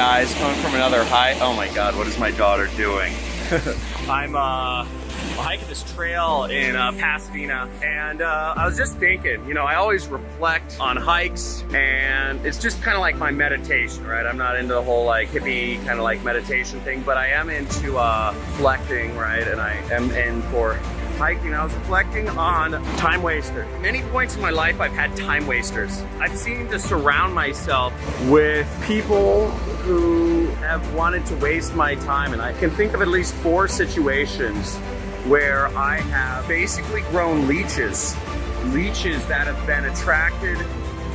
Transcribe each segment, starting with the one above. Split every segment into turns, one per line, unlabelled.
guys, coming from another hike. Oh my God, what is my daughter doing? I'm hiking this trail in Pasadena, and I was just thinking, you know, I always reflect on hikes, and it's just kind of like my meditation, right? I'm not into the whole like hippie kind of like meditation thing, but I am into reflecting, right? And I am in for hiking. I was reflecting on time wasters. Many points in my life I've had time wasters. I've seemed to surround myself with people who have wanted to waste my time, and I can think of at least 4 situations where I have basically grown leeches that have been attracted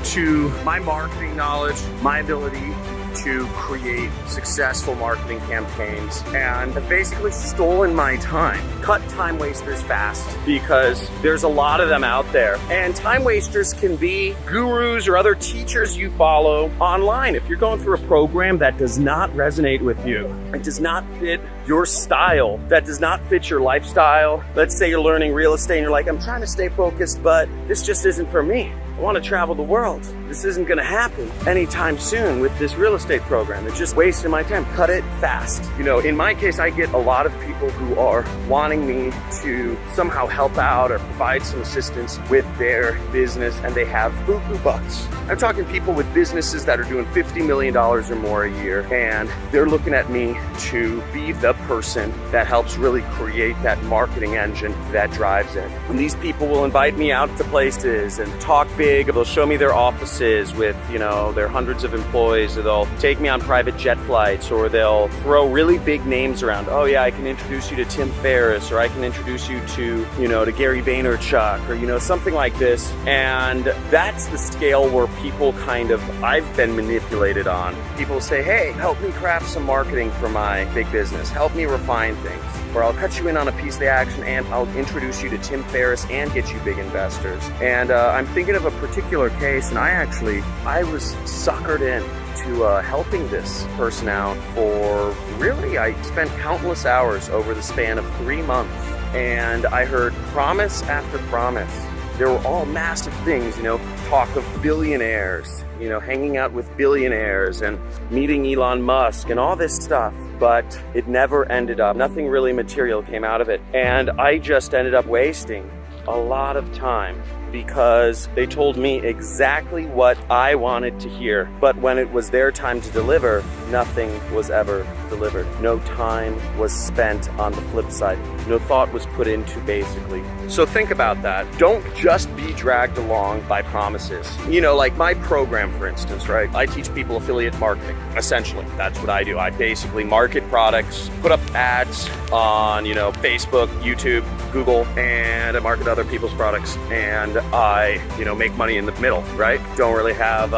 to my marketing knowledge, my ability to create successful marketing campaigns, and have basically stolen my time. Cut time wasters fast, because there's a lot of them out there. And time wasters can be gurus or other teachers you follow online. If you're going through a program that does not resonate with you, it does not fit your style, that does not fit your lifestyle. Let's say you're learning real estate and you're like, I'm trying to stay focused, but this just isn't for me. I want to travel the world. This isn't going to happen anytime soon with this real estate program. It's just wasting my time. Cut it fast. You know, in my case, I get a lot of people who are wanting me to somehow help out or provide some assistance with their business, and they have buku bucks. I'm talking people with businesses that are doing $50 million or more a year, and they're looking at me to be the person that helps really create that marketing engine that drives it. And these people will invite me out to places and talk big. They'll show me their offices with, you know, their hundreds of employees, or they'll take me on private jet flights, or they'll throw really big names around. Oh yeah, I can introduce you to Tim Ferriss, or I can introduce you to, you know, to Gary Vaynerchuk, or, you know, something like this. And that's the scale where people kind of, I've been manipulated on. People say, hey, help me craft some marketing for my big business. Help me refine things. Or I'll cut you in on a piece of the action, and I'll introduce you to Tim Ferriss and get you big investors. And I'm thinking of a particular case, and I was suckered in to helping this person out for really, I spent countless hours over the span of 3 months, and I heard promise after promise. There were all massive things, you know, talk of billionaires, you know, hanging out with billionaires and meeting Elon Musk and all this stuff. But it never ended up. Nothing really material came out of it. And I just ended up wasting a lot of time, because they told me exactly what I wanted to hear. But when it was their time to deliver, nothing was ever delivered. No time was spent on the flip side. No thought was put into, basically. So think about that. Don't just be dragged along by promises. You know, like my program, for instance, right? I teach people affiliate marketing. Essentially, that's what I do. I basically market products, put up ads on, you know, Facebook, YouTube, Google, and I market other people's products. And I, you know, make money in the middle, right? Don't really have,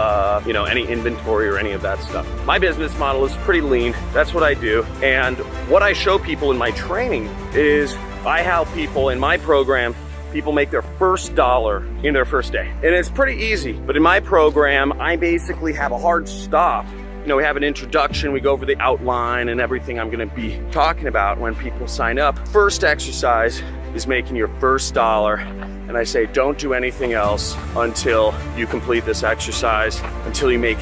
you know, any inventory or any of that stuff. My business model is pretty lean. That's what I do. And what I show people in my training is I help people in my program, people make their first dollar in their first day. And it's pretty easy. But in my program, I basically have a hard stop. You know, we have an introduction, we go over the outline and everything I'm gonna be talking about when people sign up. First exercise is making your first dollar. And I say, don't do anything else until you complete this exercise, until you make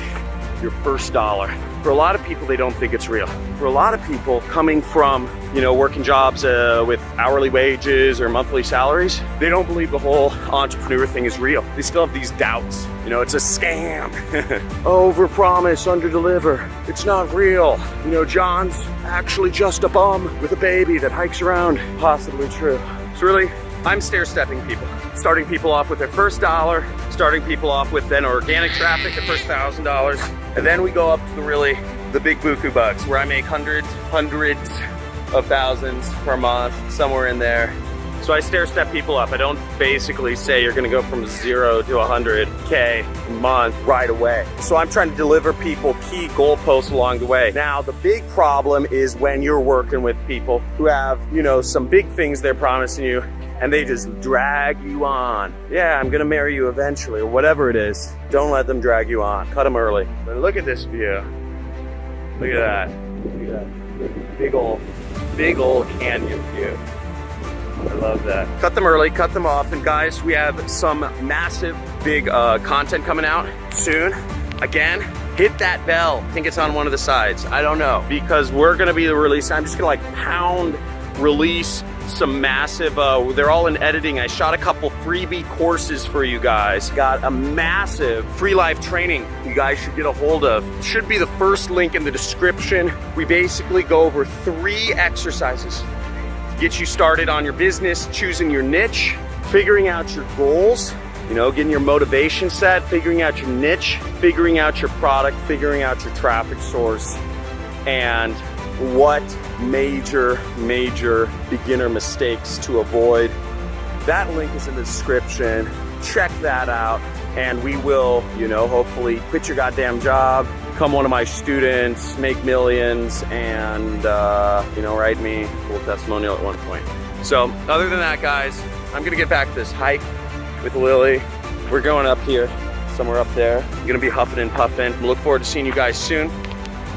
your first dollar. For a lot of people, they don't think it's real. For a lot of people coming from, you know, working jobs with hourly wages or monthly salaries, they don't believe the whole entrepreneur thing is real. They still have these doubts. You know, it's a scam. Overpromise, underdeliver. It's not real. You know, John's actually just a bum with a baby that hikes around. Possibly true. So really, I'm stair-stepping people. Starting people off with their first dollar, starting people off with then organic traffic, the first $1,000. And then we go up to the big buku bucks, where I make hundreds of thousands per month, somewhere in there. So I stair-step people up. I don't basically say you're gonna go from 0 to 100K a month right away. So I'm trying to deliver people key goalposts along the way. Now, the big problem is when you're working with people who have, you know, some big things they're promising you, and they just drag you on. Yeah, I'm gonna marry you eventually, or whatever it is. Don't let them drag you on. Cut them early. But look at this view. Look at that. Look at that. Big old canyon view. I love that. Cut them early, cut them off. And guys, we have some massive, big content coming out soon. Again, hit that bell. I think it's on one of the sides. I don't know, because we're gonna be the release. I'm just gonna like pound release some massive, they're all in editing. I shot a couple freebie courses for you guys. Got a massive free live training you guys should get a hold of. It should be the first link in the description. We basically go over 3 exercises to get you started on your business, choosing your niche, figuring out your goals, you know, getting your motivation set, figuring out your niche, figuring out your product, figuring out your traffic source, and what major beginner mistakes to avoid. That link is in the description. Check that out, and we will, you know, hopefully quit your goddamn job, become one of my students, make millions, and you know, write me a cool testimonial at one point. So other than that, guys, I'm gonna get back to this hike with Lily. We're going up here, somewhere up there. I'm gonna be huffing and puffing. I look forward to seeing you guys soon.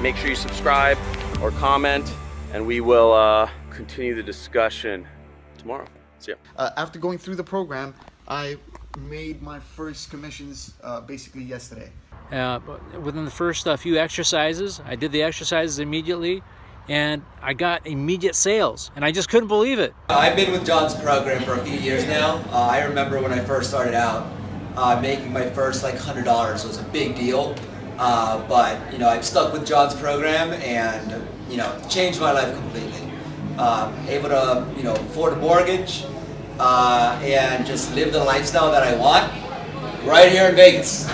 Make sure you subscribe or comment, and we will continue the discussion tomorrow. See ya.
After going through the program, I made my first commissions basically yesterday.
Within the first few exercises, I did the exercises immediately, and I got immediate sales, and I just couldn't believe it.
I've been with John's program for a few years now. I remember when I first started out, making my first like $100 was a big deal. But you know, I've stuck with John's program, and you know, changed my life completely. Able to, you know, afford a mortgage and just live the lifestyle that I want right here in Vegas.